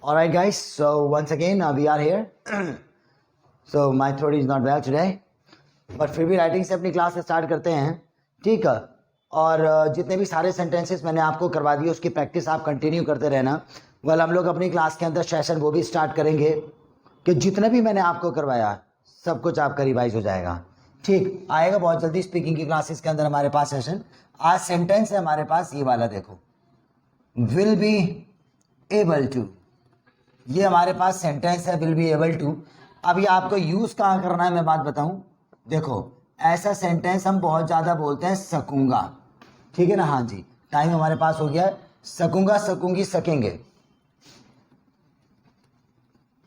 All right, guys. So once again, we are here. So my throat is not well today, but फिर भी writing से अपनी class start करते हैं, ठीक है। और जितने भी सारे सेंटेंसेस मैंने आपको करवा दिए उसकी प्रैक्टिस आप कंटिन्यू करते रहना। वेल, हम लोग अपनी क्लास के अंदर सेशन वो भी स्टार्ट करेंगे कि जितने भी मैंने आपको करवाया सब कुछ आपका रिवाइज हो जाएगा, ठीक आएगा बहुत जल्दी। स्पीकिंग की क्लासेस के अंदर हमारे पास सेशन आज सेंटेंस है हमारे पास ये वाला, देखो, विल बी एबल टू, ये हमारे पास सेंटेंस है, विल बी एबल टू। अब ये आपको यूज कहाँ करना है मैं बात बताऊं। देखो, ऐसा सेंटेंस हम बहुत ज्यादा बोलते हैं सकूंगा, ठीक है ना। हाँ जी, टाइम हमारे पास हो गया है। सकूंगा, सकूंगी, सकेंगे,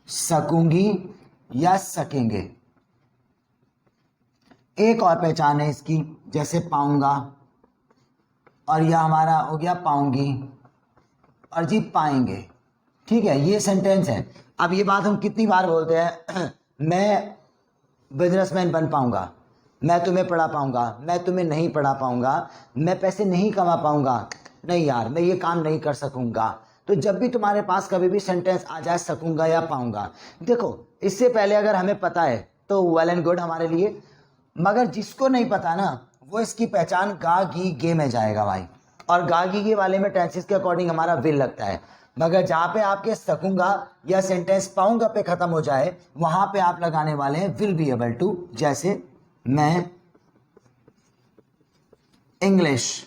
सकूंगी या सकेंगे। एक और पहचान है इसकी, जैसे पाऊंगा, और यह हमारा हो गया पाऊंगी, और जी पाएंगे, ठीक है। ये सेंटेंस है। अब ये बात हम कितनी बार बोलते हैं मैं बिजनेसमैन बन पाऊंगा, मैं तुम्हें पढ़ा पाऊंगा, मैं तुम्हें नहीं पढ़ा पाऊंगा, मैं पैसे नहीं कमा पाऊंगा, नहीं यार मैं ये काम नहीं कर सकूंगा। तो जब भी तुम्हारे पास कभी भी सेंटेंस आ जाए सकूंगा या पाऊंगा, देखो इससे पहले अगर हमें पता है तो वेल एंड गुड हमारे लिए, मगर जिसको नहीं पता ना वो इसकी पहचान गा गी गे में जाएगा भाई। और गा गी गे वाले में टेंसेस के अकॉर्डिंग हमारा विल लगता है, मगर जहां पे आपके सकूंगा या सेंटेंस पाऊंगा पे खत्म हो जाए वहां पे आप लगाने वाले हैं विल बी एबल टू। जैसे मैं इंग्लिश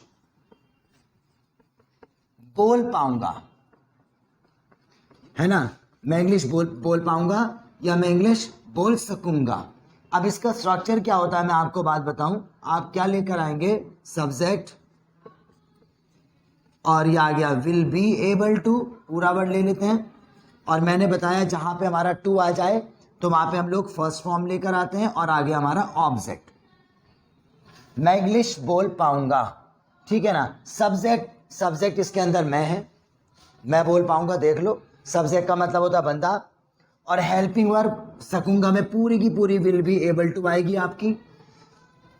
बोल पाऊंगा, है ना, मैं इंग्लिश बोल पाऊंगा या मैं इंग्लिश बोल सकूंगा। अब इसका स्ट्रक्चर क्या होता है मैं आपको बात बताऊं। आप क्या लेकर आएंगे, सब्जेक्ट, और ये आ गया विल बी एबल टू, पूरा वर्ड ले लेते हैं। और मैंने बताया जहां पे हमारा टू आ जाए तो वहां पे हम लोग फर्स्ट फॉर्म लेकर आते हैं और आगे हमारा ऑब्जेक्ट। मैं इंग्लिश बोल पाऊंगा, ठीक है ना। सब्जेक्ट इसके अंदर मैं है, मैं बोल पाऊंगा, देख लो सब्जेक्ट का मतलब होता है बंदा। और हेल्पिंग वर्ब सकूंगा में पूरी की पूरी विल बी एबल टू आएगी आपकी।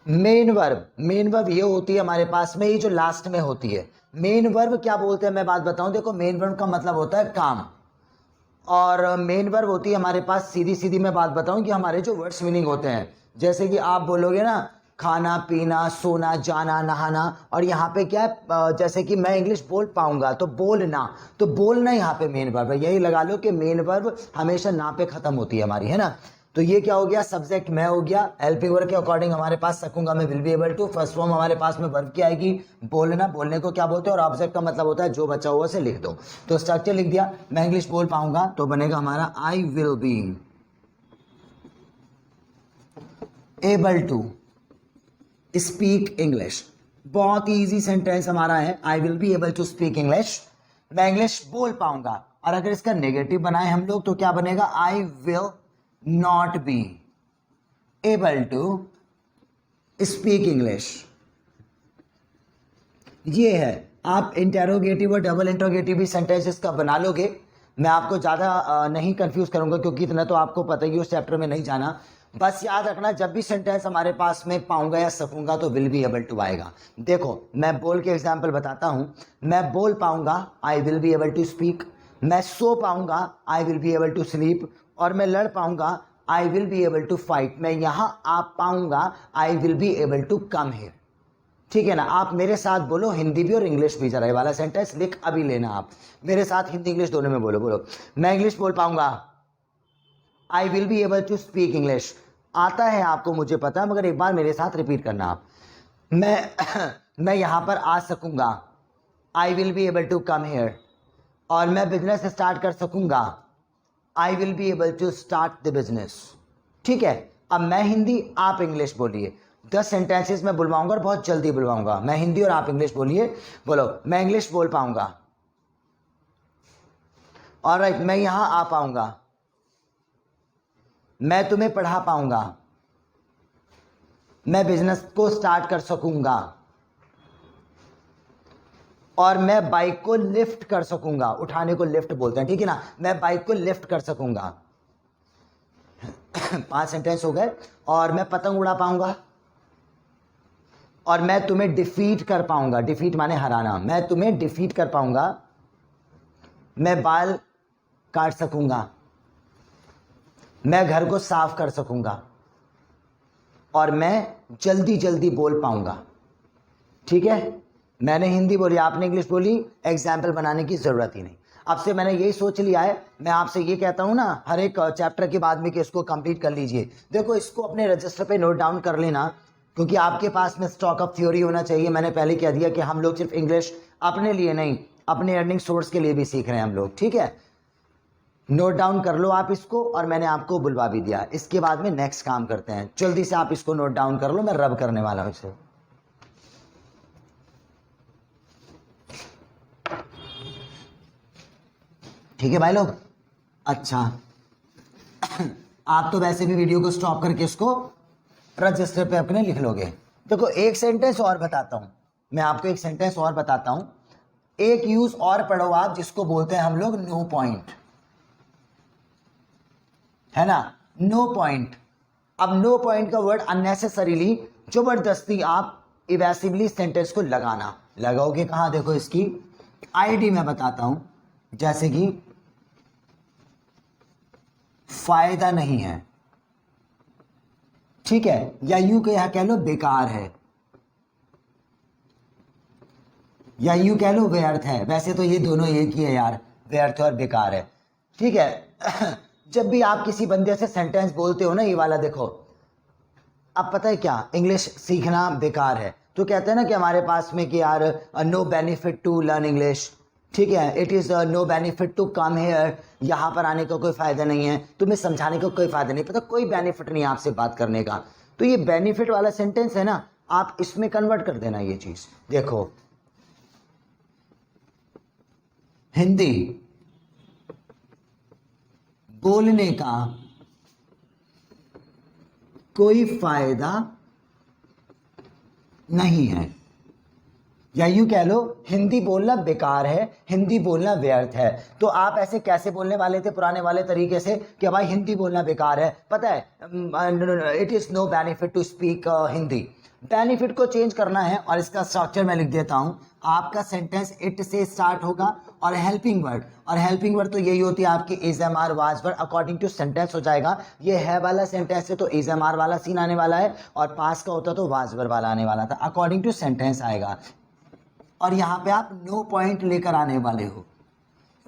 मेन वर्ब ये होती है हमारे पास में, ये जो लास्ट में होती है। मेन वर्ब क्या बोलते हैं मैं बात बताऊं। देखो, मेन वर्ब का मतलब होता है काम, और मेन वर्ब होती है हमारे पास सीधी सीधी मैं बात बताऊं कि हमारे जो वर्ड्स मीनिंग होते हैं, जैसे कि आप बोलोगे ना खाना पीना सोना जाना नहाना, और यहाँ पे क्या है, जैसे कि मैं इंग्लिश बोल पाऊंगा तो बोलना, तो बोलना यहाँ पे मेन वर्ब है। यही लगा लो कि मेन वर्ब हमेशा ना पे खत्म होती है हमारी, है ना। तो ये क्या हो गया, सब्जेक्ट मैं हो गया। हेल्पिंग वर्ब के अकॉर्डिंग हमारे पास सकूंगा मैं will be able to. First form हमारे पास में वर्ब की आएगी बोलना, बोलने को क्या बोलते हैं, और ऑब्जेक्ट का मतलब होता है जो बचा हुआ से लिख दो। तो स्ट्रक्चर लिख दिया, मैं इंग्लिश बोल पाऊंगा तो बनेगा हमारा I will be able to speak English. बहुत ही इजी सेंटेंस हमारा है, I will be able to speak English, मैं इंग्लिश बोल पाऊंगा। और अगर इसका नेगेटिव बनाए हम लोग तो क्या बनेगा, I will not be able to speak English. ये है, आप इंटेरोगेटिव और डबल इंटेरोगेटिव भी सेंटेंसेस का बना लोगे। मैं आपको ज़्यादा नहीं कंफ्यूज करूंगा क्योंकि इतना तो आपको पता ही, उस चैप्टर में नहीं जाना। बस याद रखना जब भी सेंटेंस हमारे पास में पाऊंगा या सकूंगा तो विल बी एबल टू आएगा। देखो मैं बोल के एग्जाम्पल बताता हूं। मैं बोल पाऊंगा I will be able to speak, मैं सो पाऊंगा I will be able to sleep, और मैं लड़ पाऊंगा I will be able to fight. मैं यहां आ पाऊंगा I will be able to come here, ठीक है ना। आप मेरे साथ बोलो हिंदी भी और इंग्लिश भी, जरा ये वाला सेंटेंस लिख अभी लेना। आप मेरे साथ हिंदी इंग्लिश दोनों में बोलो, बोलो मैं इंग्लिश बोल पाऊंगा, I will be able to speak English. आता है आपको मुझे पता है, मगर एक बार मेरे साथ रिपीट करना आप। मैं यहां पर आ सकूंगा, I will be able to come here. और मैं बिजनेस स्टार्ट कर सकूंगा, I will be able to start the business, ठीक है। अब मैं हिंदी आप इंग्लिश बोलिए, 10 सेंटेंसेस में बुलवाऊंगा और बहुत जल्दी बुलवाऊंगा। मैं हिंदी और आप इंग्लिश बोलिए, बोलो मैं इंग्लिश बोल पाऊंगा, ऑलराइट मैं यहां आ पाऊंगा, मैं तुम्हें पढ़ा पाऊंगा, मैं बिजनेस को स्टार्ट कर सकूंगा, और मैं बाइक को लिफ्ट कर सकूंगा। उठाने को लिफ्ट बोलते हैं, ठीक है ना। मैं बाइक को लिफ्ट कर सकूंगा। 5 सेंटेंस हो गए। और मैं पतंग उड़ा पाऊंगा, और मैं तुम्हें डिफीट कर पाऊंगा, डिफीट माने हराना, मैं तुम्हें डिफीट कर पाऊंगा। मैं बाल काट सकूंगा, मैं घर को साफ कर सकूंगा, और मैं जल्दी जल्दी बोल पाऊंगा। ठीक है, मैंने हिंदी बोली, आपने इंग्लिश बोली, एग्जाम्पल बनाने की जरूरत ही नहीं। अब से मैंने यही सोच लिया है, मैं आपसे ये कहता हूं ना हर एक चैप्टर के बाद में कि इसको कंप्लीट कर लीजिए। देखो इसको अपने रजिस्टर पे नोट डाउन कर लेना, क्योंकि आपके पास में स्टॉक ऑफ थ्योरी होना चाहिए। मैंने पहले कह दिया कि हम लोग सिर्फ इंग्लिश अपने लिए नहीं, अपने अर्निंग सोर्स के लिए भी सीख रहे हैं हम लोग। ठीक है, नोट डाउन कर लो आप इसको, और मैंने आपको बुलवा भी दिया। इसके बाद में नेक्स्ट काम करते हैं, जल्दी से आप इसको नोट डाउन कर लो, मैं रब करने वाला हूं इसे। ठीक है भाई लोग, अच्छा आप तो वैसे भी वीडियो को स्टॉप करके इसको रजिस्टर पे अपने लिख लोगे। देखो एक सेंटेंस और बताता हूं, मैं आपको एक सेंटेंस और बताता हूं, एक यूज और पढ़ो आप, जिसको बोलते हैं हम लोग नो पॉइंट, है ना, नो पॉइंट। अब नो पॉइंट का वर्ड अननेसेसरीली जबरदस्ती आप इवेसिवली सेंटेंस को लगाना, लगाओगे कहां, देखो इसकी आईडी मैं बताता हूं, जैसे कि फायदा नहीं है, ठीक है, या यूं कह लो बेकार है, या यूं कह लो व्यर्थ है। वैसे तो ये दोनों एक ही है यार, व्यर्थ और बेकार है। ठीक है जब भी आप किसी बंदे से सेंटेंस बोलते हो ना, ये वाला देखो, अब पता है क्या, इंग्लिश सीखना बेकार है, तो कहते हैं ना कि हमारे पास में कि यार no benefit to learn English. ठीक है, it is no benefit to come here, यहाँ पर आने का कोई फ़ायदा नहीं है, तुम्हें समझाने का कोई फ़ायदा नहीं, पता कोई बेनिफिट नहीं है आपसे बात करने का। तो ये बेनिफिट वाला सेंटेंस है ना, आप इसमें कन्वर्ट कर देना ये चीज़। देखो हिंदी बोलने का कोई फायदा नहीं है, या यूं कह लो हिंदी बोलना बेकार है, हिंदी बोलना व्यर्थ है। तो आप ऐसे कैसे बोलने वाले थे पुराने वाले तरीके से कि भाई हिंदी बोलना बेकार है, पता है it is no benefit to speak Hindi. Benefit को चेंज करना है, और इसका स्ट्रक्चर मैं लिख देता हूं। आपका सेंटेंस इट से स्टार्ट होगा, और हेल्पिंग वर्ड, और हेल्पिंग वर्ड तो यही होती है आपकी is am are was word, according to sentence हो जाएगा। ये है वाला सेंटेंस है तो इज एम आर वाला सीन आने वाला है, और पास का होता तो वाज वर्ड वाला आने वाला था, अकॉर्डिंग टू सेंटेंस आएगा। और यहां पे आप नो पॉइंट लेकर आने वाले हो,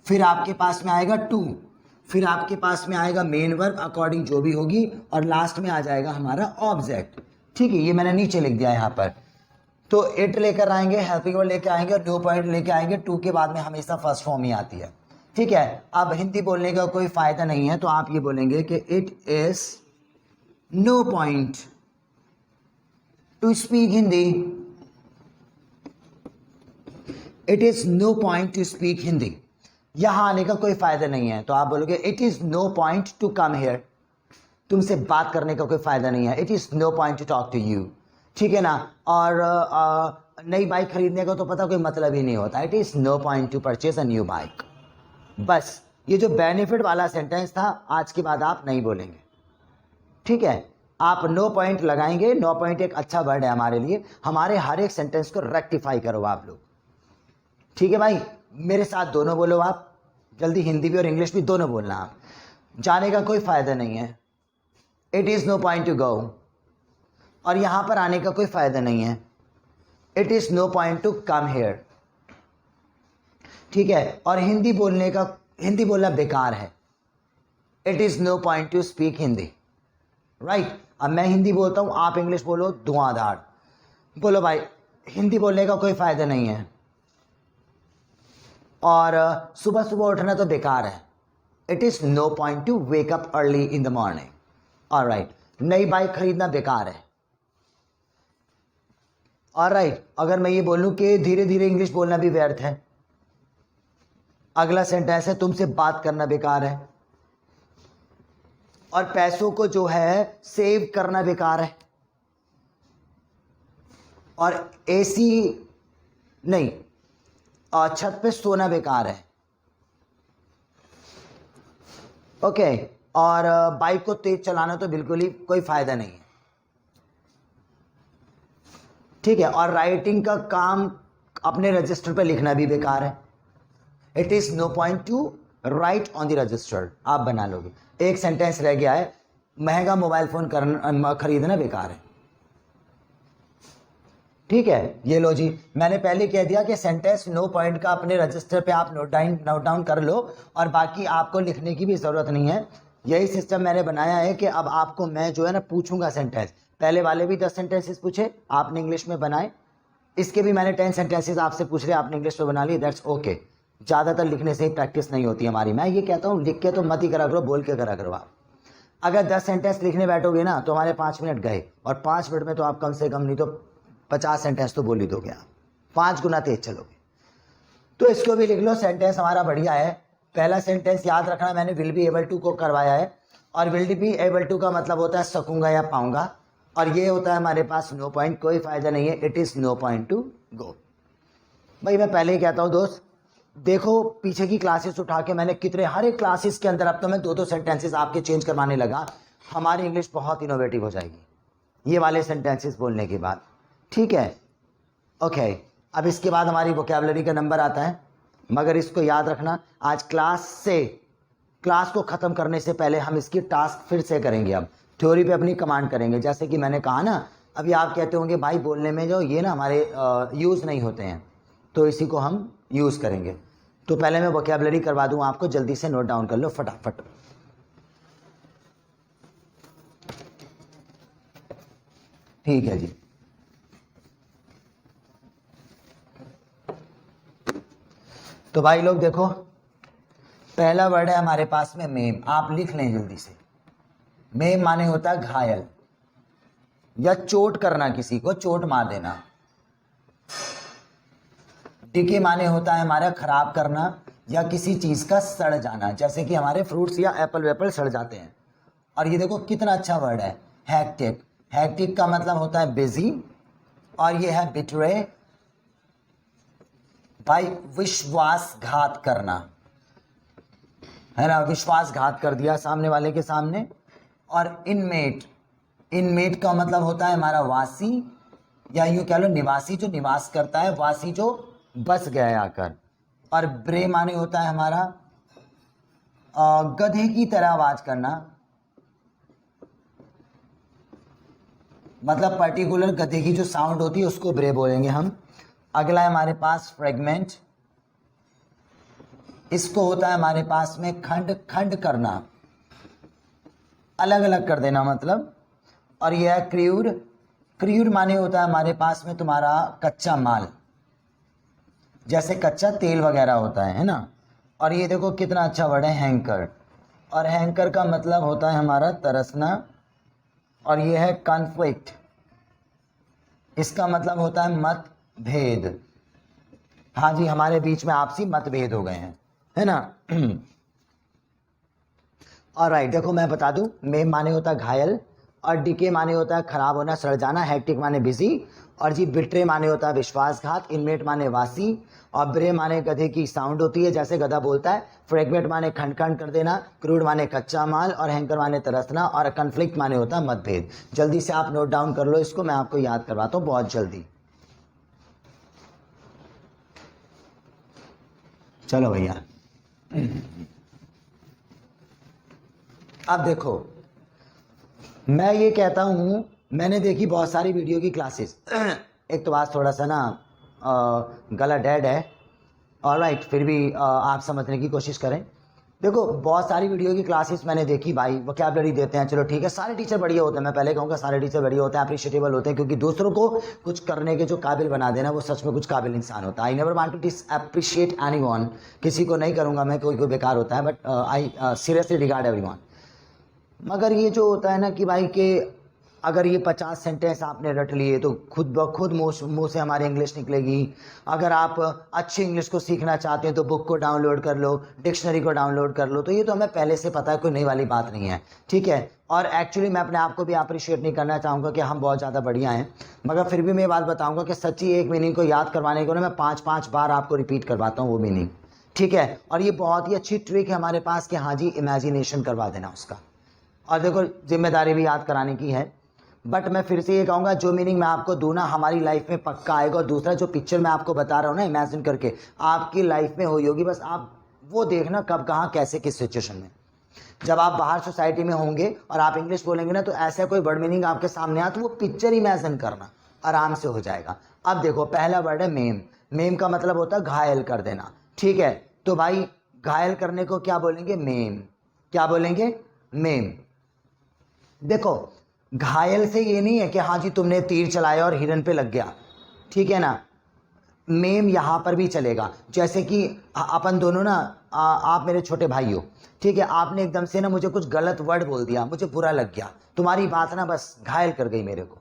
फिर आपके पास में आएगा टू, फिर आपके पास में आएगा मेन वर्ब अकॉर्डिंग जो भी होगी, और लास्ट में आ जाएगा हमारा ऑब्जेक्ट। ठीक है, ये मैंने नीचे लिख दिया यहाँ पर। तो इट लेकर आएंगे, हेल्पिंग वर्ड लेकर आएंगे, और नो पॉइंट लेकर आएंगे। टू के बाद में हमेशा फर्स्ट फॉर्म ही आती है। ठीक है, अब हिंदी बोलने का कोई फायदा नहीं है, तो आप ये बोलेंगे कि it is no point to speak Hindi, it is no point to speak Hindi, यहां आने का कोई फायदा नहीं है। तो आप बोलोगे it is no point to come here, तुमसे बात करने का कोई फायदा नहीं है, it is no point to talk to you. ठीक है ना, और नई बाइक खरीदने का तो पता कोई मतलब ही नहीं होता, it is no point to purchase a new bike. बस ये जो बेनिफिट वाला सेंटेंस था, आज के बाद आप नहीं बोलेंगे। ठीक है, आप नो पॉइंट लगाएंगे। नो पॉइंट एक अच्छा वर्ड है हमारे लिए, हमारे हर एक सेंटेंस को रेक्टिफाई करो आप लोग। ठीक है भाई, मेरे साथ दोनों बोलो आप, जल्दी हिंदी भी और इंग्लिश भी दोनों बोलना आप। जाने का कोई फायदा नहीं है, it is no point to go, और यहां पर आने का कोई फायदा नहीं है, it is no point to come here. ठीक है, और हिंदी बोलना बेकार है, it is no point to speak Hindi. Right, अब मैं हिंदी बोलता हूं, आप इंग्लिश बोलो धुआंधार। बोलो भाई हिंदी बोलने का कोई फायदा नहीं है, और सुबह सुबह उठना तो बेकार है, it is no point to wake up early in the morning. Alright, नई बाइक खरीदना बेकार है। ऑलराइट, अगर मैं ये बोलूं कि धीरे धीरे इंग्लिश बोलना भी व्यर्थ है, अगला सेंटेंस है तुमसे बात करना बेकार है, और पैसों को जो है सेव करना बेकार है, और एसी नहीं, और छत पे सोना बेकार है। ओके, और बाइक को तेज चलाना तो बिल्कुल ही कोई फायदा नहीं है। ठीक है, और राइटिंग का काम अपने रजिस्टर पे लिखना भी बेकार है, it is no point to write on the register, आप बना लोगे। एक सेंटेंस रह गया है, महंगा मोबाइल फोन खरीदना बेकार है। ठीक है, ये लो जी, मैंने पहले कह दिया कि सेंटेंस नो पॉइंट का अपने रजिस्टर पे आप नोट डाउन कर लो, और बाकी आपको लिखने की भी ज़रूरत नहीं है। यही सिस्टम मैंने बनाया है कि अब आपको मैं जो है ना पूछूंगा सेंटेंस। पहले वाले भी 10 सेंटेंसेस पूछे, आपने इंग्लिश में बनाए, इसके भी मैंने 10 सेंटेंसेस आपसे पूछ रहे, आपने इंग्लिश में बना लिए, दैट्स ओके। ज़्यादातर लिखने से ही प्रैक्टिस नहीं होती हमारी। मैं ये कहता हूँ लिख के तो मत ही करा करो, बोल के करा करो। आप अगर 10 सेंटेंस लिखने बैठोगे ना तो हमारे 5 मिनट गए, और 5 मिनट में तो आप कम से कम नहीं तो 50 सेंटेंस तो बोल ही दोगे आप, 5 गुना तेज चलोगे। तो इसको भी लिख लो, सेंटेंस हमारा बढ़िया है। पहला सेंटेंस याद रखना, मैंने विल बी एबल टू को करवाया है, और विल बी एबल टू का मतलब होता है सकूंगा या पाऊंगा, और ये होता है हमारे पास नो पॉइंट, कोई फायदा नहीं है, it is no point to go. भाई मैं पहले ही कहता हूँ दोस्त, देखो पीछे की क्लासेस उठा के मैंने कितने, हर एक क्लासेस के अंदर अब तो मैं 2-2 सेंटेंसेस आपके चेंज करवाने लगा। हमारी इंग्लिश बहुत इनोवेटिव हो जाएगी ये वाले सेंटेंसेस बोलने के बाद। ठीक है, ओके। अब इसके बाद हमारी वोकैबुलरी का नंबर आता है, मगर इसको याद रखना, आज क्लास को ख़त्म करने से पहले हम इसकी टास्क फिर से करेंगे। अब थ्योरी पे अपनी कमांड करेंगे, जैसे कि मैंने कहा ना, अभी आप कहते होंगे भाई बोलने में जो ये ना हमारे यूज़ नहीं होते हैं, तो इसी को हम यूज़ करेंगे। तो पहले मैं वोकैबुलरी करवा दूँ आपको, जल्दी से नोट डाउन कर लो फटाफट। ठीक है जी, तो भाई लोग देखो, पहला वर्ड है हमारे पास में मेम, आप लिख लें जल्दी से। मेम माने होता है घायल या चोट करना, किसी को चोट मार देना। डिके माने होता है हमारा खराब करना या किसी चीज का सड़ जाना, जैसे कि हमारे फ्रूट्स या एप्पल वेपल सड़ जाते हैं। और ये देखो कितना अच्छा वर्ड है, हैक्टिक। हैक्टिक का मतलब होता है बिजी, और ये है बिट्रे, भाई विश्वासघात करना, है ना, विश्वासघात कर दिया सामने वाले के सामने। और इनमेट का मतलब होता है हमारा वासी, या यूं कह लो निवासी, जो निवास करता है, वासी जो बस गया है आकर। और ब्रे माने होता है हमारा गधे की तरह आवाज करना, मतलब पर्टिकुलर गधे की जो साउंड होती है उसको ब्रे बोलेंगे हम। अगला है हमारे पास फ्रेगमेंट, इसको होता है हमारे पास में खंड करना, अलग अलग कर देना मतलब। और यह है क्रूड माने होता है हमारे पास में तुम्हारा कच्चा माल, जैसे कच्चा तेल वगैरह होता है ना। और ये देखो कितना अच्छा वर्ड है हैंकर, और हैंकर का मतलब होता है हमारा तरसना। और ये है कॉन्फ्लिक्ट, इसका मतलब होता है मतभेद। हाँ जी, हमारे बीच में आपसी मतभेद हो गए हैं, है ना। और राइट, देखो मैं बता दूं, मेम माने होता है घायल, और डीके माने होता है खराब होना, सड़ जाना, हैक्टिक माने बिजी, और जी बिट्रे माने होता है विश्वासघात, इनमेट माने वासी, और ब्रे माने गधे की साउंड होती है जैसे गधा बोलता है, फ्रेगमेंट माने खंड खंड कर देना, क्रूड माने कच्चा माल, और हैंकर माने तरसना, और कन्फ्लिक्ट माने होता है मतभेद। जल्दी से आप नोट डाउन कर लो इसको, मैं आपको याद करवाता हूँ बहुत जल्दी। चलो भैया, अब देखो मैं ये कहता हूँ, मैंने देखी बहुत सारी वीडियो की क्लासेस। एक तो बात थोड़ा सा ना गला डेड है, और राइट, फिर भी आप समझने की कोशिश करें। देखो बहुत सारी वीडियो की क्लासेस मैंने देखी भाई, वोकैबुलरी देते हैं, चलो ठीक है, सारे टीचर बढ़िया होते हैं, मैं पहले कहूँगा सारे टीचर बढ़िया होते हैं, अप्रिशिएटेबल होते हैं, क्योंकि दूसरों को कुछ करने के जो काबिल बना देना, वो सच में कुछ काबिल इंसान होता है। I never want to disappreciate anyone, किसी को नहीं करूँगा मैं, कोई बेकार होता है, but I seriously regard everyone. मगर ये जो होता है ना कि भाई के अगर ये 50 सेंटेंस आपने रट लिए तो खुद ब खुद मुँह से हमारी इंग्लिश निकलेगी। अगर आप अच्छी इंग्लिश को सीखना चाहते हैं तो बुक को डाउनलोड कर लो, डिक्शनरी को डाउनलोड कर लो, तो ये तो हमें पहले से पता है, कोई नई वाली बात नहीं है, ठीक है। और एक्चुअली मैं अपने आप को भी अप्रिशिएट नहीं करना चाहूँगा कि हम बहुत ज़्यादा बढ़िया हैं, मगर फिर भी मैं बात बताऊँगा कि सच्ची एक मीनिंग को याद करवाने को ना मैं 5-5 बार आपको रिपीट करवाता हूँ वो मीनिंग, ठीक है। और ये बहुत ही अच्छी ट्रिक है हमारे पास कि हाँ जी, इमेजिनेशन करवा देना उसका। और देखो जिम्मेदारी भी याद कराने की है, बट मैं फिर से ये कहूँगा, जो मीनिंग मैं आपको दूँ ना हमारी लाइफ में पक्का आएगा। और दूसरा जो पिक्चर मैं आपको बता रहा हूँ ना, इमेजिन करके आपकी लाइफ में हुई होगी, बस आप वो देखना कब कहाँ कैसे किस सिचुएशन में। जब आप बाहर सोसाइटी में होंगे और आप इंग्लिश बोलेंगे ना, तो ऐसा कोई वर्ड मीनिंग आपके सामने आ तो वो पिक्चर इमेजिन करना, आराम से हो जाएगा। अब देखो पहला वर्ड है मेम। मेम का मतलब होता है घायल कर देना, ठीक है। तो भाई घायल करने को क्या बोलेंगे? मेम। क्या बोलेंगे? मेम। देखो घायल से ये नहीं है कि हाँ जी तुमने तीर चलाया और हिरन पे लग गया, ठीक है ना। मेम यहाँ पर भी चलेगा। जैसे कि अपन दोनों ना, आप मेरे छोटे भाई हो, ठीक है। आपने एकदम से ना मुझे कुछ गलत वर्ड बोल दिया, मुझे बुरा लग गया, तुम्हारी बात ना बस घायल कर गई मेरे को।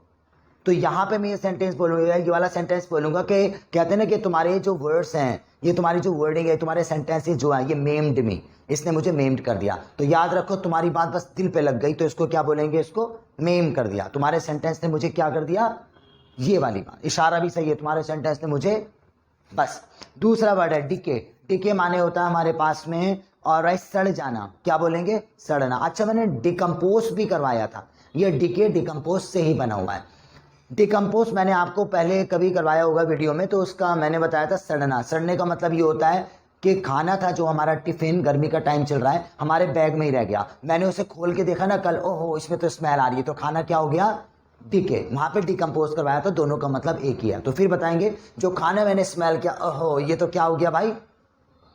तो यहाँ पे मैं ये सेंटेंस बोलूँगा, ये वाला सेंटेंस बोलूँगा कि कहते हैं ना कि तुम्हारे जो वर्ड्स हैं, ये तुम्हारी जो वर्डिंग है, तुम्हारे सेंटेंसेस जो है, ये मेम्ड मी, इसने मुझे मेम्ड कर दिया। तो याद रखो तुम्हारी बात बस दिल पे लग गई, तो इसको क्या बोलेंगे? इसको मेम कर दिया। तुम्हारे सेंटेंस ने मुझे क्या कर दिया? ये वाली बात। इशारा भी सही है, तुम्हारे सेंटेंस ने मुझे बस। दूसरा वर्ड है डिके। डिके माने होता है हमारे पास में और सड़ जाना। क्या बोलेंगे? सड़ना। अच्छा मैंने डिकम्पोज भी करवाया था, ये डिके डिकम्पोज से ही बना हुआ है। डिकम्पोज मैंने आपको पहले कभी करवाया होगा वीडियो में, तो उसका मैंने बताया था सड़ना। सड़ने का मतलब ये होता है कि खाना था जो हमारा टिफिन, गर्मी का टाइम चल रहा है, हमारे बैग में ही रह गया, मैंने उसे खोल के देखा ना कल, ओहो इसमें तो स्मेल आ रही है, तो खाना क्या हो गया? डिके। वहां पे डिकम्पोज करवाया था, दोनों का मतलब एक ही है। तो फिर बताएंगे जो खाना मैंने स्मेल किया, ओहो ये तो क्या हो गया भाई?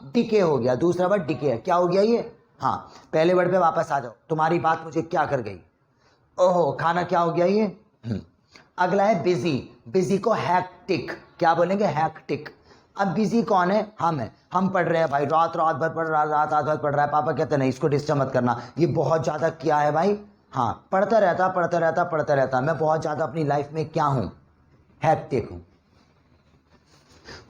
डिके हो गया। दूसरा वर्ड डिके है। क्या हो गया ये? हाँ, पहले वर्ड पे वापस आ जाओ। तुम्हारी बात मुझे क्या कर गई? ओहो खाना क्या हो गया ये? अगला है बिजी। बिजी को हैक्टिक। क्या बोलेंगे? हैक्टिक। अब बिजी कौन है? हम है। हम पढ़ रहे हैं भाई, रात रात भर पढ़ रहा, रात रात भर पढ़ रहा है, पापा कहते नहीं इसको डिस्टर्ब मत करना, ये बहुत ज़्यादा क्या है भाई? हाँ, पढ़ता रहता। मैं बहुत ज़्यादा अपनी लाइफ में क्या हूँ? हैक्टिक हूँ।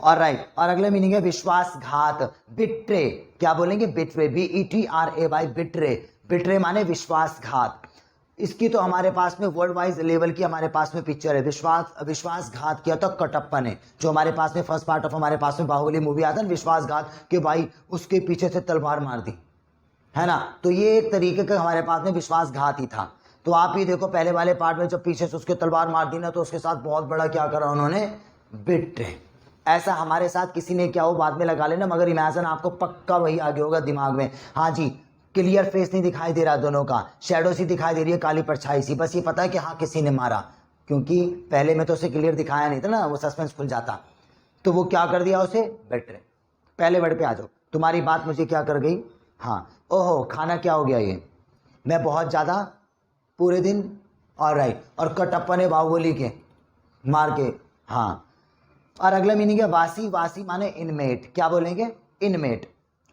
और राइट, और अगला मीनिंग है विश्वासघात। बिट्रे। क्या बोलेंगे? बिट्रे। BETRAY, betray. बिट्रे माने विश्वासघात। इसकी तो हमारे पास में वर्ल्ड वाइज लेवल की हमारे पास में पिक्चर है। विश्वासघात किया तो कटप्पन है, जो हमारे पास में फर्स्ट पार्ट ऑफ हमारे पास में बाहुबली मूवी आता है ना, विश्वासघात के भाई उसके पीछे से तलवार मार दी, है ना। तो ये एक तरीके का हमारे पास में विश्वासघात ही था। तो आप ही देखो पहले वाले पार्ट में जब पीछे से उसके तलवार मार दी ना, तो उसके साथ बहुत बड़ा क्या करा उन्होंने? बिट्रे। ऐसा हमारे साथ किसी ने क्या हो बाद में लगा लेना, मगर इमेजिन आपको पक्का वही आगे होगा दिमाग में। हाँ जी, क्लियर फेस नहीं दिखाई दे रहा दोनों का, शैडो सी दिखाई दे रही है, काली परछाई सी, बस ये पता है कि हाँ किसी ने मारा, क्योंकि पहले में तो उसे क्लियर दिखाया नहीं था ना, वो सस्पेंस खुल जाता। तो वो क्या कर दिया उसे? बिट्रे। पहले वर्ड पे आ जाओ। तुम्हारी बात मुझे क्या कर गई? हाँ, ओहो खाना क्या हो गया ये? मैं बहुत ज़्यादा पूरे दिन। और राइट, और कटप्पन है बाहुबली के मार के। हाँ, और अगला मीनिंग है वासी। वासी माने इनमेट। क्या बोलेंगे? इनमेट।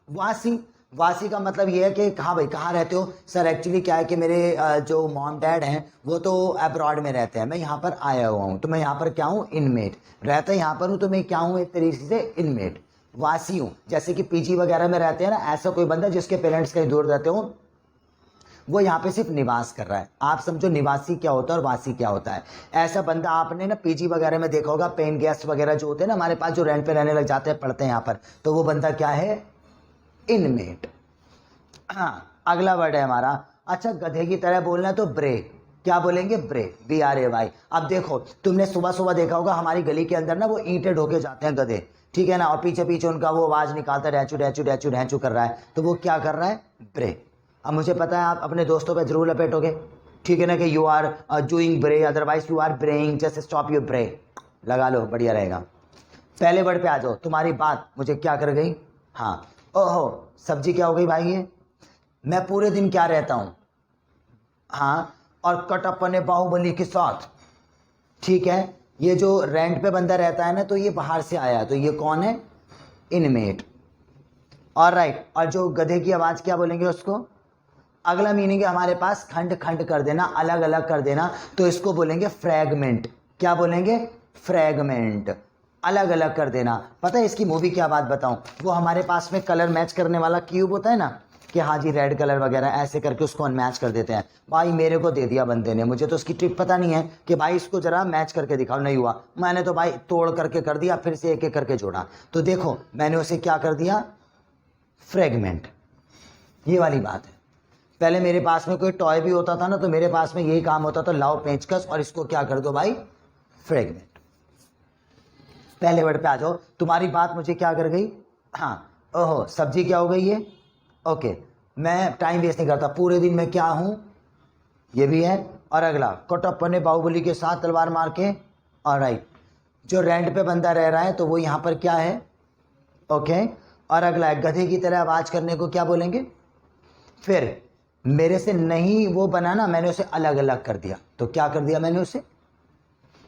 वासी। वासी का मतलब ये है कि हाँ भाई कहाँ रहते हो? सर एक्चुअली क्या है कि मेरे जो मॉम डैड हैं वो तो अब्रॉड में रहते हैं, मैं यहाँ पर आया हुआ हूँ, तो मैं यहाँ पर क्या हूँ? इनमेट। रहता यहाँ पर हूँ तो मैं क्या हूँ? एक तरीके से इनमेट, वासी हूँ। जैसे कि PG वगैरह में रहते हैं ना, ऐसा कोई बंदा जिसके पेरेंट्स कहीं दूर रहते हो, वो यहाँ पे सिर्फ निवास कर रहा है। आप समझो निवासी क्या होता है और वासी क्या होता है। ऐसा बंदा आपने ना PG वगैरह में देखा होगा, पेन गेस्ट वगैरह जो होते हैं ना हमारे पास, जो रेंट पे रहने लग जाते हैं, पढ़ते हैं यहाँ पर, तो वो बंदा क्या है? इनमेट। हाँ, अगला वर्ड है हमारा, अच्छा गधे की तरह बोलना है तो ब्रे। क्या बोलेंगे? ब्रे। BRAY। अब देखो तुमने सुबह सुबह देखा होगा हमारी गली के अंदर ना वो ईंटें ढोके जाते हैं गधे, ठीक है ना, और पीछे पीछे उनका वो आवाज निकालता डैचू डैचू डैचू डैचू कर रहा है, तो वो क्या कर रहा है? ब्रे। अब मुझे पता है आप अपने दोस्तों पे जरूर लपेटोगे, ठीक है ना, कि you are doing bray, otherwise you are braying, just stop your bray. लगा लो, बढ़िया रहेगा। पहले वर्ड पे आ जाओ। तुम्हारी बात मुझे क्या कर गई? हाँ, ओहो सब्जी क्या हो गई भाई ये? मैं पूरे दिन क्या रहता हूँ? हाँ, और कटप्पन है बाहुबली के साथ, ठीक है। ये जो रेंट पे बंदा रहता है ना, तो ये बाहर से आया, तो ये कौन है? इनमेट। और राइट, और जो गधे की आवाज क्या बोलेंगे उसको? अगला मीनिंग है हमारे पास खंड खंड कर देना, अलग अलग कर देना, तो इसको बोलेंगे फ्रैगमेंट। क्या बोलेंगे? फ्रैगमेंट। अलग अलग कर देना। पता है इसकी मूवी क्या बात बताऊं, वो हमारे पास में कलर मैच करने वाला क्यूब होता है ना, कि हाँ जी रेड कलर वगैरह ऐसे करके उसको अनमैच कर देते हैं। भाई मेरे को दे दिया बंदे ने, मुझे तो उसकी ट्रिक पता नहीं है कि भाई इसको जरा मैच करके दिखाओ, नहीं हुआ, मैंने तो भाई तोड़ करके कर दिया, फिर से एक एक करके जोड़ा, तो देखो मैंने उसे क्या कर दिया? फ्रैगमेंट। ये वाली बात है। पहले मेरे पास में कोई टॉय भी होता था ना, तो मेरे पास में यही काम होता था, लाओ पेंचकस और इसको क्या कर दो भाई? फ्रैगमेंट। पहले वर्ड पे आ जाओ। तुम्हारी बात मुझे क्या कर गई? हाँ, ओहो सब्जी क्या हो गई ये, ओके मैं टाइम वेस्ट नहीं करता, पूरे दिन में क्या हूँ, ये भी है। और अगला कटप्पा ने बाहुबली के साथ तलवार मार के, ऑलराइट जो रेंट पे बंदा रह रहा है तो वो यहाँ पर क्या है, ओके। और अगला है गधे की तरह आवाज़ करने को क्या बोलेंगे, फिर मेरे से नहीं वो बना ना, मैंने उसे अलग अलग कर दिया, तो क्या कर दिया मैंने उसे,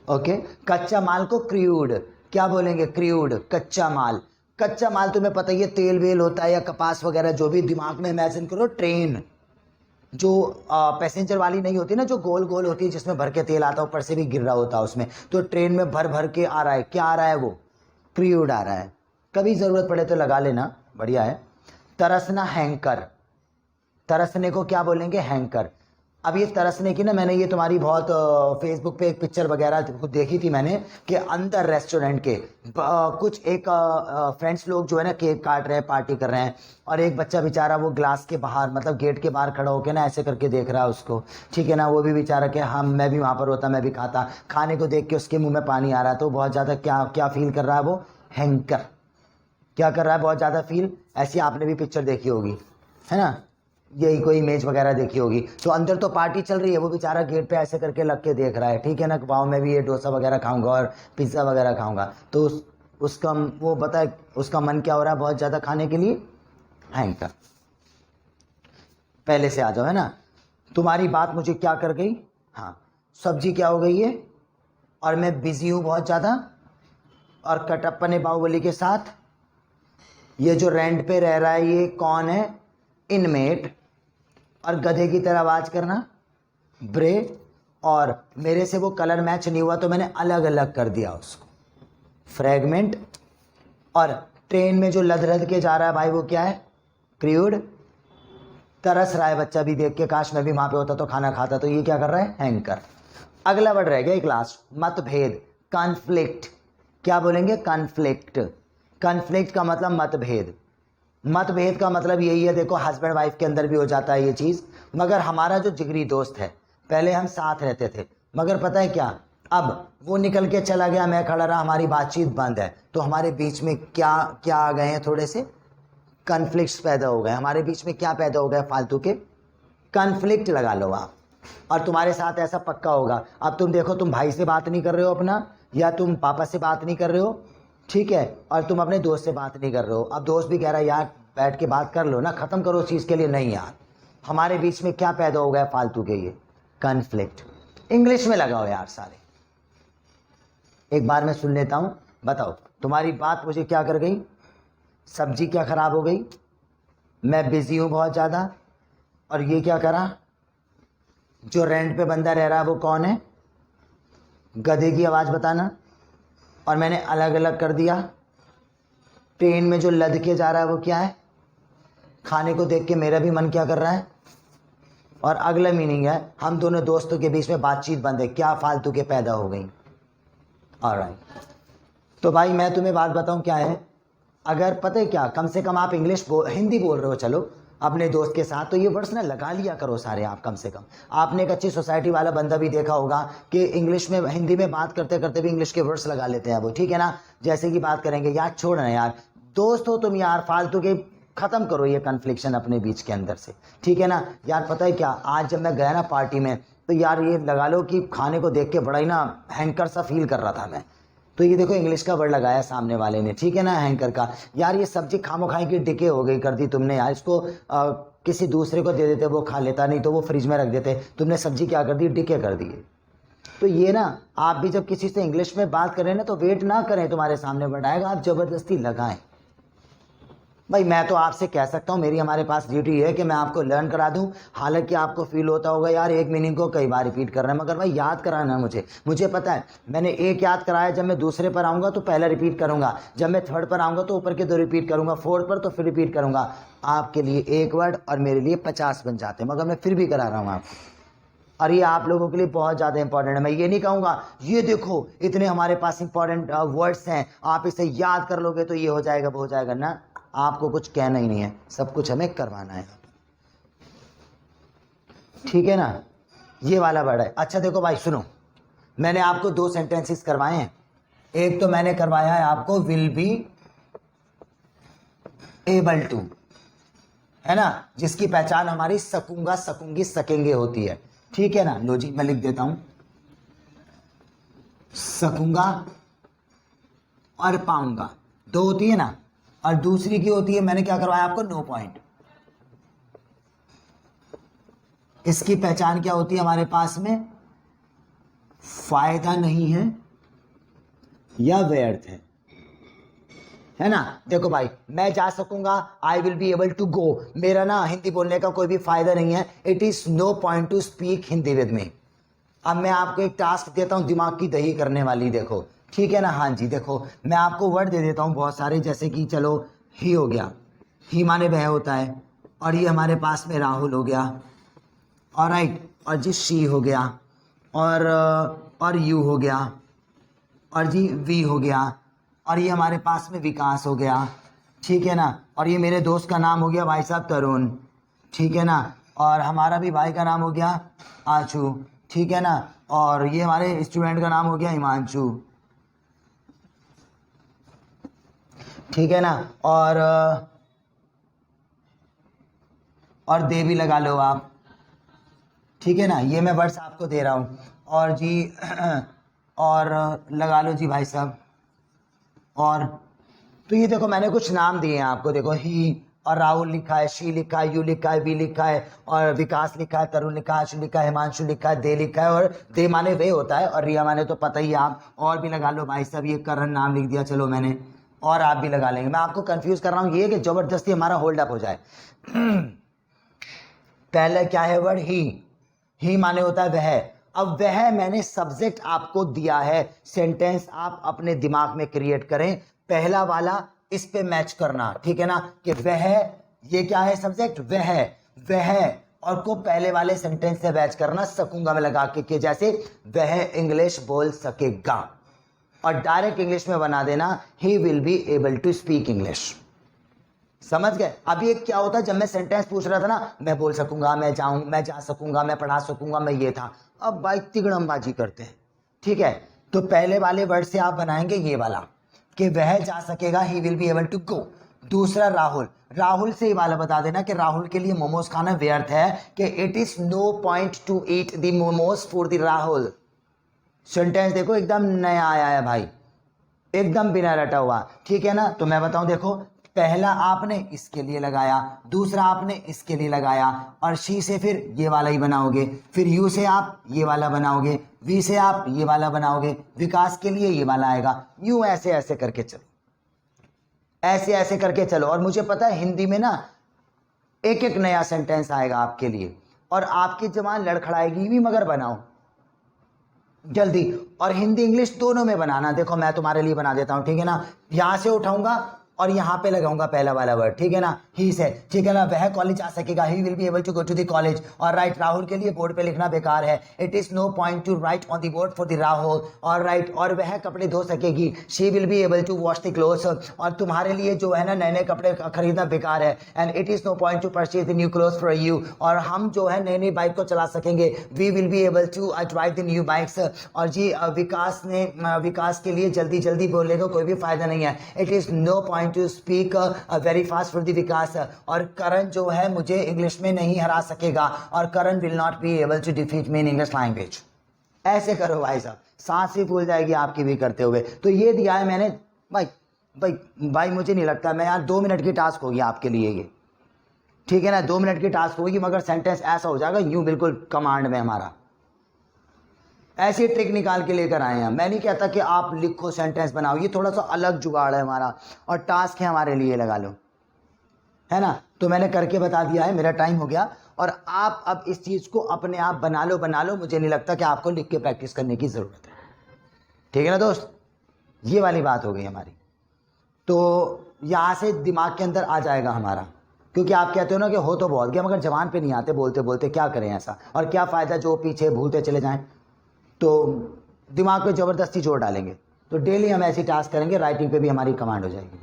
ओके। कच्चा माल को क्रूड क्या बोलेंगे, क्रूड कच्चा माल। कच्चा माल तुम्हें पता ही है तेल वेल होता है या कपास वगैरह, जो भी दिमाग में इमेजिन करो, ट्रेन जो पैसेंजर वाली नहीं होती ना, जो गोल गोल होती है जिसमें भर के तेल आता है ऊपर से भी गिर रहा होता है उसमें, तो ट्रेन में भर भर के आ रहा है, क्या आ रहा है वो, क्रूड आ रहा है। कभी ज़रूरत पड़े तो लगा लेना, बढ़िया है। तरसना हैंकर, तरसने को क्या बोलेंगे, हैंकर। अब ये तरसने की ना, मैंने ये तुम्हारी बहुत फेसबुक पे एक पिक्चर वगैरह देखी थी मैंने, कि अंदर रेस्टोरेंट के कुछ एक फ्रेंड्स लोग जो है ना केक काट रहे हैं, पार्टी कर रहे हैं, और एक बच्चा बेचारा वो ग्लास के बाहर मतलब गेट के बाहर खड़ा होकर ना ऐसे करके देख रहा है उसको, ठीक है ना, वो भी बेचारा कि हम मैं भी वहाँ पर होता मैं भी खाता, खाने को देख के उसके मुँह में पानी आ रहा है, तो बहुत ज़्यादा क्या क्या फील कर रहा है वो, हैंकर, क्या कर रहा है, बहुत ज़्यादा फील। ऐसी आपने भी पिक्चर देखी होगी, है ना, यही कोई इमेज वगैरह देखी होगी। तो अंदर तो पार्टी चल रही है, वो बेचारा गेट पे ऐसे करके लग के देख रहा है, ठीक है ना, गाँव में भी ये डोसा वगैरह खाऊंगा और पिज़्ज़ा वगैरह खाऊंगा, तो उसका वो बताए उसका मन क्या हो रहा है बहुत ज़्यादा खाने के लिए, हैंकर। पहले से आ जाओ, है ना, तुम्हारी बात मुझे क्या कर गई, हाँ सब्जी क्या हो गई है, और मैं बिजी हूँ बहुत ज़्यादा, और कटप्पा ने बाहुबली के साथ, ये जो रेंट पे रह रहा है ये कौन है, इनमेट, और गधे की तरह आवाज़ करना, ब्रे, और मेरे से वो कलर मैच नहीं हुआ तो मैंने अलग अलग कर दिया उसको, फ्रैगमेंट। और ट्रेन में जो लद लद के जा रहा है भाई वो क्या है, क्रूड। तरस रहा है बच्चा भी देख के, काश मैं भी वहाँ पे होता तो खाना खाता, तो ये क्या कर रहा है, हैंकर। अगला वर्ड रह गया एक लास्ट, मतभेद, कॉन्फ्लिक्ट, क्या बोलेंगे, कॉन्फ्लिक्ट। कॉन्फ्लिक्ट का मतलब मतभेद, मतभेद का मतलब यही है, देखो हस्बैंड वाइफ के अंदर भी हो जाता है ये चीज़, मगर हमारा जो जिगरी दोस्त है, पहले हम साथ रहते थे, मगर पता है क्या, अब वो निकल के चला गया, मैं खड़ा रहा, हमारी बातचीत बंद है, तो हमारे बीच में क्या क्या आ गए हैं, थोड़े से कन्फ्लिक्ट्स पैदा हो गए हमारे बीच में, क्या पैदा हो गया, फालतू के कन्फ्लिक्ट लगा लो आप। और तुम्हारे साथ ऐसा पक्का होगा, अब तुम देखो तुम भाई से बात नहीं कर रहे हो अपना, या तुम पापा से बात नहीं कर रहे हो, ठीक है, और तुम अपने दोस्त से बात नहीं कर रहे हो, अब दोस्त भी कह रहा है यार बैठ के बात कर लो ना, ख़त्म करो उस चीज़ के लिए, नहीं यार हमारे बीच में क्या पैदा हो गया फालतू के, ये कन्फ्लिक्ट। इंग्लिश में लगाओ यार सारे, एक बार मैं सुन लेता हूँ, बताओ तुम्हारी बात मुझे क्या कर गई, सब्जी क्या ख़राब हो गई, मैं बिज़ी हूँ बहुत ज़्यादा, और ये क्या करा, जो रेंट पे बंदा रह रहा है वो कौन है, गधे की आवाज़ बताना, और मैंने अलग अलग कर दिया। ट्रेन में जो लद के जा रहा है वो क्या है, खाने को देख के मेरा भी मन क्या कर रहा है। और अगला मीनिंग है हम दोनों दोस्तों के बीच में बातचीत बंद है, क्या फालतू के पैदा हो गई। ऑलराइट, तो भाई मैं तुम्हें बात बताऊं क्या है, अगर पता है क्या, कम से कम आप हिंदी बोल रहे हो चलो अपने दोस्त के साथ, तो ये वर्ड्स ना लगा लिया करो सारे आप, कम से कम। आपने एक अच्छी सोसाइटी वाला बंदा भी देखा होगा कि इंग्लिश में हिंदी में बात करते करते भी इंग्लिश के वर्ड्स लगा लेते हैं वो, ठीक है ना, जैसे कि बात करेंगे यार छोड़ ना यार, दोस्त हो तुम यार, फालतू के ख़त्म करो ये कन्फ्लिक्शन अपने बीच के अंदर से, ठीक है ना। यार पता है क्या, आज जब मैं गया ना पार्टी में, तो यार ये लगा लो कि खाने को देख के बड़ा ही ना हैंकर सा फील कर रहा था मैं, तो ये देखो इंग्लिश का वर्ड लगाया सामने वाले ने, ठीक है ना, हैंकर का। यार ये सब्जी खामो खाई की डिके हो गई कर दी तुमने यार, इसको किसी दूसरे को दे देते वो खा लेता, नहीं तो वो फ्रिज में रख देते, तुमने सब्जी क्या कर दी, डिके कर दिए। तो ये ना आप भी जब किसी से इंग्लिश में बात करें ना, तो वेट ना करें तुम्हारे सामने वर्ड आएगा, आप ज़बरदस्ती लगाएं। भाई मैं तो आपसे कह सकता हूँ, मेरी हमारे पास ड्यूटी है कि मैं आपको लर्न करा दूँ, हालांकि आपको फील होता होगा यार एक मीनिंग को कई बार रिपीट कर रहे हैं, मगर भाई याद कराना है मुझे पता है, मैंने एक याद कराया, जब मैं दूसरे पर आऊँगा तो पहला रिपीट करूँगा, जब मैं थर्ड पर आऊँगा तो ऊपर के 2 रिपीट करूँगा, फोर्थ पर तो फिर रिपीट करूँगा। आपके लिए एक वर्ड और मेरे लिए 50 बन जाते हैं, मगर मैं फिर भी करा रहा हूँ आपको, और ये आप लोगों के लिए बहुत ज़्यादा इंपॉर्टेंट है। मैं ये नहीं कहूँगा ये देखो इतने हमारे पास इंपॉर्टेंट वर्ड्स हैं, आप इसे याद कर लोगे तो ये हो जाएगा वो हो जाएगा, ना, आपको कुछ कहना ही नहीं है, सब कुछ हमें करवाना है, ठीक है ना। ये वाला वर्ड है। अच्छा देखो भाई सुनो, मैंने आपको 2 सेंटेंसेस करवाए हैं, एक तो मैंने करवाया है आपको विल बी एबल टू, है ना, जिसकी पहचान हमारी सकूंगा, सकूंगी, सकेंगे होती है, ठीक है ना। लो जी मैं लिख देता हूं, सकूंगा और पाऊंगा, दो होती है ना, और दूसरी की होती है, मैंने क्या करवाया आपको, नो पॉइंट। इसकी पहचान क्या होती है हमारे पास में, फायदा नहीं है या व्यर्थ है ना। देखो भाई, मैं जा सकूंगा, I will be able to go, मेरा ना हिंदी बोलने का कोई भी फायदा नहीं है, it is no point to speak Hindi with me. अब मैं आपको एक टास्क देता हूं दिमाग की दही करने वाली, देखो ठीक है ना। हाँ जी, देखो मैं आपको वर्ड दे देता हूं बहुत सारे, जैसे कि चलो ही हो गया, ही माने वह होता है, और ये हमारे पास में राहुल हो गया, और राइट, और जी शी हो गया, और यू हो गया, और जी वी हो गया, और ये हमारे पास में विकास हो गया, ठीक है ना, और ये मेरे दोस्त का नाम हो गया भाई साहब तरुण, ठीक है ना, और हमारा भी भाई का नाम हो गया आशु, ठीक है ना, और ये हमारे स्टूडेंट का नाम हो गया हिमांशु, ठीक है ना, और देवी लगा लो आप, ठीक है ना, ये मैं वर्ड्स आपको दे रहा हूँ, और जी और लगा लो जी भाई साहब, और तो ये देखो मैंने कुछ नाम दिए हैं आपको, देखो ही, और राहुल लिखा है, शी लिखा है, यू लिखा है, वी लिखा है, और विकास लिखा है, तरुण लिखा है, आशु लिखा है, हिमांशु लिखा है, दे लिखा है, और दे माने वे होता है, और रिया माने तो पता ही है आप, और भी लगा लो भाई साहब, ये करण नाम लिख दिया चलो मैंने, और आप भी लगा लेंगे। मैं आपको कंफ्यूज कर रहा हूँ ये कि जबरदस्ती हमारा होल्ड अप हो जाए। पहले क्या है वर्ड, ही माने होता है वह, अब वह मैंने सब्जेक्ट आपको दिया है, सेंटेंस आप अपने दिमाग में क्रिएट करें, पहला वाला इस पे मैच करना, ठीक है ना, कि वह, ये क्या है सब्जेक्ट, वह और को पहले वाले सेंटेंस से मैच करना, सकूंगा में लगा के जैसे वह इंग्लिश बोल सकेगा, और डायरेक्ट इंग्लिश में बना देना, he will be able to speak English. समझ गए। अब ये क्या होता है, जब मैं सेंटेंस पूछ रहा था ना, मैं बोल सकूंगा, मैं जाऊं, मैं जा सकूंगा, मैं पढ़ा सकूंगा, मैं ये था, अब भाई तिगड़मबाजी करते हैं, ठीक है। तो पहले वाले वर्ड से आप बनाएंगे ये वाला कि वह जा सकेगा, he will be able to go. दूसरा राहुल, राहुल से ये वाला बता देना कि राहुल के लिए मोमोज खाना व्यर्थ है, कि it is no point to eat the momos for the Rahul. Sentence देखो एकदम नया आया है भाई, एकदम बिना रटा हुआ, ठीक है ना। तो मैं बताऊं, देखो पहला आपने इसके लिए लगाया, दूसरा आपने इसके लिए लगाया, और शी से फिर ये वाला ही बनाओगे, फिर यू से आप ये वाला बनाओगे, वी से आप ये वाला बनाओगे, विकास के लिए ये वाला आएगा, यूं ऐसे ऐसे करके चलो, ऐसे ऐसे करके चलो। और मुझे पता है हिंदी में ना एक एक नया सेंटेंस आएगा आपके लिए, और आपकी जबान लड़खड़ाएगी भी, मगर बनाओ जल्दी, और हिंदी इंग्लिश दोनों में बनाना। देखो मैं तुम्हारे लिए बना देता हूं, ठीक है ना, यहां से उठाऊंगा और यहाँ पे लगाऊंगा पहला वाला वर्ड, ठीक है ना, ही से, ठीक है ना, वह कॉलेज जा सकेगा, he will be able to go to the college, और राइट, राहुल के लिए बोर्ड पे लिखना बेकार है, it is no point to write on the board for the Rahul, और राइट, और वह कपड़े धो सकेगी, she will be able to wash the clothes, और तुम्हारे लिए जो है ना नए नए कपड़े खरीदना बेकार है, and it is no point to purchase the new clothes for you, और हम जो है नई नई बाइक को चला सकेंगे, we will be able to drive the new bikes, और जी विकास के लिए जल्दी जल्दी बोलने का कोई भी फायदा नहीं है, it is no point to speak very fast for the Vikas, और करण जो है मुझे इंग्लिश में नहीं हरा सकेगा, और Karan will not be able to defeat me in English language. ऐसे करो भाई साहब, सांस भी फूल जाएगी आपकी भी करते हुए। तो ये दिया है मैंने भाई मुझे नहीं लगता, मैं यार 2 मिनट की टास्क होगी आपके लिए ये, ठीक है ना, 2 मिनट की टास्क होगी, मगर सेंटेंस ऐसा हो जाएगा यूं बिल्कुल कमांड में हमारा, ऐसी ट्रिक निकाल के लेकर आए हैं। मैं नहीं कहता कि आप लिखो सेंटेंस बनाओ, ये थोड़ा सा अलग जुगाड़ है हमारा, और टास्क है हमारे लिए, लगा लो, है ना। तो मैंने करके बता दिया है, मेरा टाइम हो गया, और आप अब इस चीज़ को अपने आप बना लो, मुझे नहीं लगता कि आपको लिख के प्रैक्टिस करने की ज़रूरत है, ठीक है ना दोस्त। ये वाली बात हो गई हमारी, तो यहाँ से दिमाग के अंदर आ जाएगा हमारा, क्योंकि आप कहते हो ना कि हो तो बहुत गया, मगर जबान पे नहीं आते, बोलते बोलते क्या करें ऐसा, और क्या फ़ायदा जो पीछे भूलते चले जाएं, तो दिमाग पे ज़बरदस्ती जोर डालेंगे। तो डेली हम ऐसी टास्क करेंगे, राइटिंग पे भी हमारी कमांड हो जाएगी,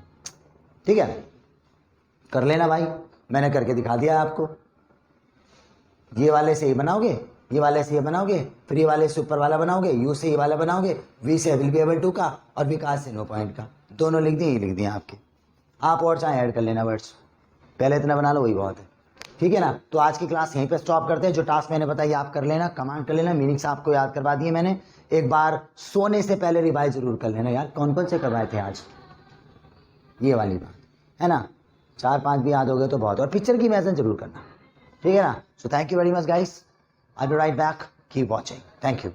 ठीक है। कर लेना भाई, मैंने करके दिखा दिया आपको। ये वाले से ये बनाओगे, ये वाले से ये बनाओगे, फिर ये वाले से ऊपर वाला बनाओगे, यू से ये वाला बनाओगे, वी से विल बी एबल टू का, और विकास से नो पॉइंट का, दोनों लिख दिए, ये लिख दिए आपके, आप और चाहे ऐड कर लेना वर्ड्स, पहले इतना बना लो वही बहुत है, ठीक है ना। तो आज की क्लास यहीं पे स्टॉप करते हैं। जो टास्क मैंने बताई आप कर लेना, कमांड कर लेना, मीनिंग्स आपको याद करवा दिए मैंने। एक बार सोने से पहले रिवाइज जरूर कर लेना यार, कौन कौन से करवाए थे आज, ये वाली बात है ना। 4-5 भी याद हो गए तो बहुत, और पिक्चर की इमेजिन जरूर करना, ठीक है ना। So thank you very much guys, I will B right back, keep watching, thank you.